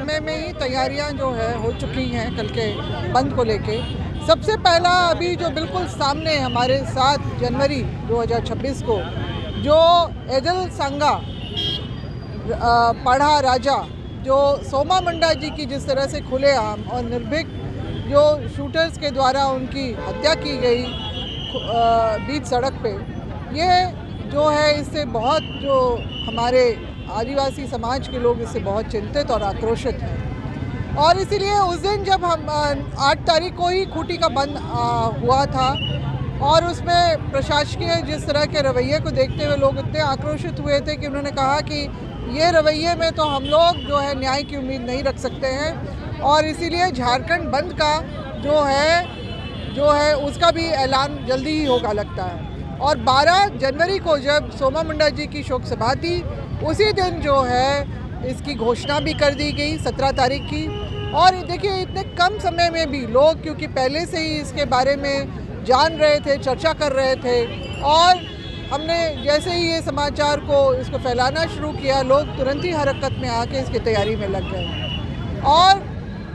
समय में ही तैयारियां जो है हो चुकी हैं कल के बंद को लेके। सबसे पहला अभी जो बिल्कुल सामने हमारे 7 जनवरी 2026 को जो एदल संगा पढ़ा राजा जो सोमा मुंडा जी की जिस तरह से खुलेआम और निर्भीक जो शूटर्स के द्वारा उनकी हत्या की गई बीच सड़क पे, ये जो है इससे बहुत जो हमारे आदिवासी समाज के लोग इससे बहुत चिंतित और आक्रोशित हैं। और इसीलिए उस दिन जब हम 8 तारीख को ही खूंटी का बंद हुआ था और उसमें प्रशासकीय जिस तरह के रवैये को देखते हुए लोग इतने आक्रोशित हुए थे कि उन्होंने कहा कि ये रवैये में तो हम लोग जो है न्याय की उम्मीद नहीं रख सकते हैं और इसीलिए झारखंड बंद का जो है उसका भी ऐलान जल्दी ही होगा लगता है। और 12 जनवरी को जब सोमा मुंडा जी की शोक सभा थी उसी दिन जो है इसकी घोषणा भी कर दी गई 17 तारीख की। और देखिए इतने कम समय में भी लोग क्योंकि पहले से ही इसके बारे में जान रहे थे, चर्चा कर रहे थे और हमने जैसे ही ये समाचार को इसको फैलाना शुरू किया लोग तुरंत ही हरकत में आके इसकी तैयारी में लग गए। और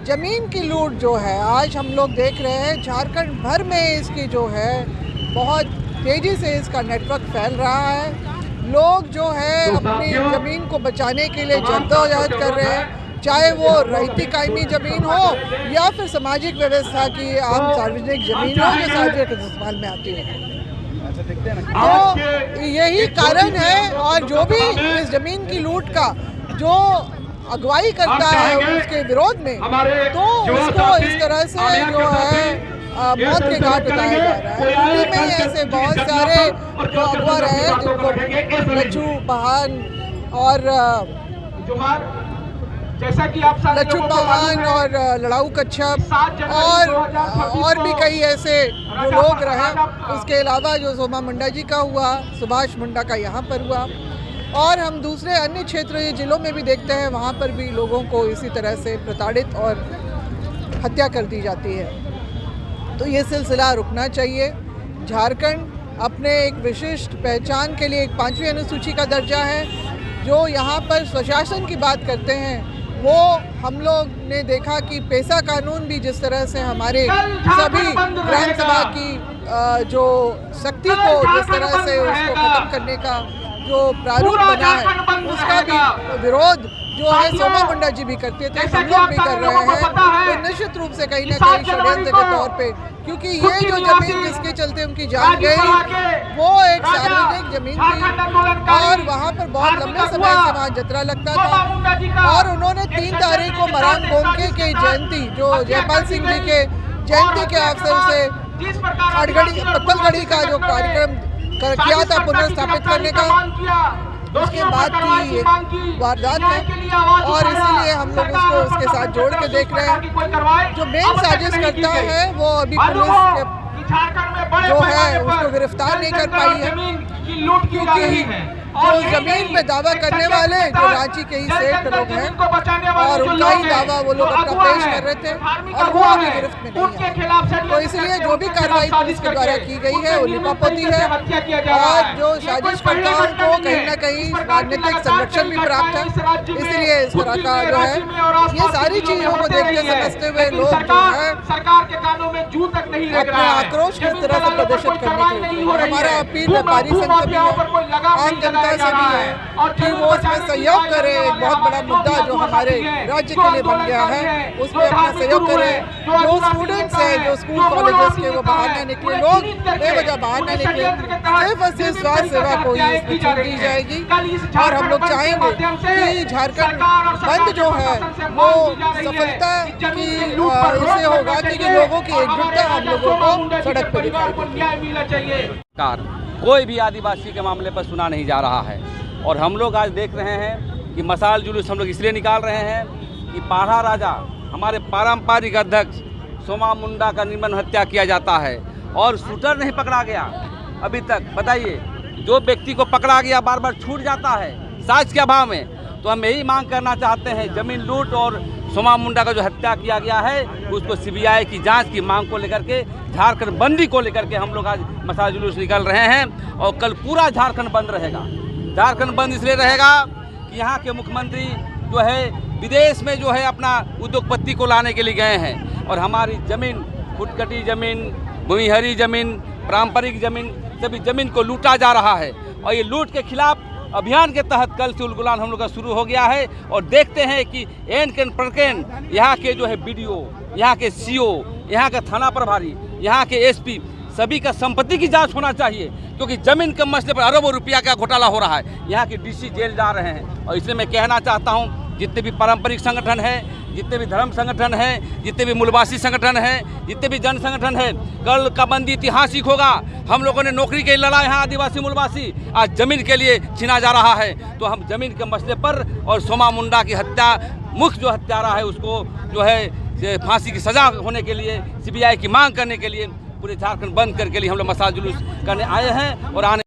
ज़मीन की लूट जो है आज हम लोग देख रहे हैं झारखंड भर में इसकी जो है बहुत तेज़ी से इसका नेटवर्क फैल रहा है। लोग जो है अपनी ज़मीन को बचाने के लिए जद्दोजहद कर रहे हैं, चाहे वो रईती कायमी ज़मीन हो या फिर सामाजिक व्यवस्था की आम सार्वजनिक ज़मीन हो जो सार्वजनिक इस्तेमाल में आती है। तो यही कारण है और जो भी इस ज़मीन की लूट का जो अगुवाई करता है उसके विरोध में तो उसको इस तरह से जो है मौत के घाट उतारा जा रहा है। दिल्ली में ही ऐसे बहुत सारे जो अगवा रहे जिनको लच्छू बहान और जैसा कि आप लच्छू बहान और लड़ाऊ कच्छप और भी कई ऐसे जो लोग रहे। उसके अलावा जो सोमा मुंडा जी का हुआ, सुभाष मुंडा का यहाँ पर हुआ और हम दूसरे अन्य क्षेत्रीय जिलों में भी देखते हैं वहाँ पर भी लोगों को इसी तरह से प्रताड़ित और हत्या कर दी जाती है। तो ये सिलसिला रुकना चाहिए। झारखंड अपने एक विशिष्ट पहचान के लिए एक 5वीं अनुसूची का दर्जा है। जो यहाँ पर स्वशासन की बात करते हैं वो हम लोग ने देखा कि पेशा कानून भी जिस तरह से हमारे सभी ग्राम सभा की जो शक्ति को जिस तरह से उसको खत्म करने का जो प्रारूप बना है उसका भी विरोध जो है सोमा मुंडा जी भी करते थे, हम लोग भी कर रहे हैं। तो निश्चित रूप से कहीं ना कहीं षड्यंत्र के तौर पे क्योंकि ये जो जमीन जिसके चलते उनकी जान गई वो एक सार्वजनिक जमीन थी और वहाँ पर बहुत लंबे समय से वहाँ जतरा लगता था और उन्होंने 3 तारीख को मरान गोमके की जयंती जो जयपाल सिंह जी के जयंती के अवसर से पत्थलगढ़ी का जो कार्यक्रम किया था पुनर्स्थापित करने का, उसके बाद की वारदात है और इसीलिए हम लोग उसको उसके साथ जोड़ के देख रहे हैं। जो मेन साजिश करता है वो अभी पुलिस जो है उसको गिरफ्तार नहीं कर पाई है क्योंकि जो जमीन पे दावा करने वाले जो रांची के ही सेठ लोग हैं और उनका ही दावा वो लोग अपना पेश कर रहे थे और वो अभी गिरफ्त में नहीं है। तो इसलिए जो भी कार्रवाई पुलिस के द्वारा की गई है वो लिपापोती है और जो साजिशकर्ताओं को कहीं ना कहीं राजनीतिक संरक्षण भी प्राप्त है। इसलिए इस तरह का जो है ये सारी चीजों को देखते समझते हुए लोग जो है सरकार के कानों में जू तक नहीं लग अपने आक्रोश किस तरह से प्रदर्शित करने के लिए और हमारा अपील व्यापारी संघ से भी है, आम जनता से भी है कि वो उसमें सहयोग करे। एक बहुत बड़ा मुद्दा जो हमारे राज्य के लिए बन गया है उसमें अपना सहयोग करे। जो स्टूडेंट्स हैं जो स्कूल कॉलेजेस के वो बाहर ना निकले, लोग बेवजह बाहर ना निकले, सिर्फ और सिर्फ स्वास्थ्य सेवा को ही इसमें छूट दी जाएगी। और हम लोग चाहेंगे कि झारखंड बंद जो है वो सफलता की इससे होगा क्योंकि लोगों की एकजुटता हम लोगों को सड़क पर दिखाई देगी। कोई भी आदिवासी के मामले पर सुना नहीं जा रहा है और हम लोग आज देख रहे हैं कि मशाल जुलूस हम लोग इसलिए निकाल रहे हैं कि पाढ़ा राजा हमारे पारंपरिक अध्यक्ष सोमा मुंडा का निर्मम हत्या किया जाता है और शूटर नहीं पकड़ा गया अभी तक। बताइए, जो व्यक्ति को पकड़ा गया बार बार छूट जाता है साक्ष्य के अभाव में। तो हम यही मांग करना चाहते हैं, जमीन लूट और सोमा मुंडा का जो हत्या किया गया है उसको सीबीआई की जांच की मांग को लेकर के, झारखंड बंदी को लेकर के हम लोग आज मशाल जुलूस निकल रहे हैं और कल पूरा झारखंड बंद रहेगा। झारखंड बंद इसलिए रहेगा कि यहाँ के मुख्यमंत्री जो है विदेश में जो है अपना उद्योगपति को लाने के लिए गए हैं। और हमारी ज़मीन, फुटकटी ज़मीन, भूमिहरी ज़मीन, पारंपरिक ज़मीन, सभी ज़मीन को लूटा जा रहा है। और ये लूट के खिलाफ अभियान के तहत कल से उलगुलान हम लोग का शुरू हो गया है। और देखते हैं कि एन केन प्रकेन यहाँ के जो है BDO, यहाँ के CO, यहाँ के थाना प्रभारी, यहाँ के SP, सभी का संपत्ति की जांच होना चाहिए, क्योंकि ज़मीन के मसले पर अरबों रुपया का घोटाला हो रहा है। यहाँ के DC जेल जा रहे हैं। और इसलिए मैं कहना चाहता हूँ, जितने भी पारंपरिक संगठन हैं, जितने भी धर्म संगठन हैं, जितने भी मूलवासी संगठन हैं, जितने भी जन संगठन हैं, कल का बंदी ऐतिहासिक होगा। हम लोगों ने नौकरी के लिए लड़ा यहाँ, आदिवासी मूलवासी, आज ज़मीन के लिए छीना जा रहा है। तो हम ज़मीन के मसले पर और सोमा मुंडा की हत्या, मुख्य जो हत्यारा है उसको जो है फांसी की सज़ा होने के लिए, CBI की मांग करने के लिए पूरे झारखंड बंद करके लिए हम लोग मसाल जुलूस करने आए हैं। और आने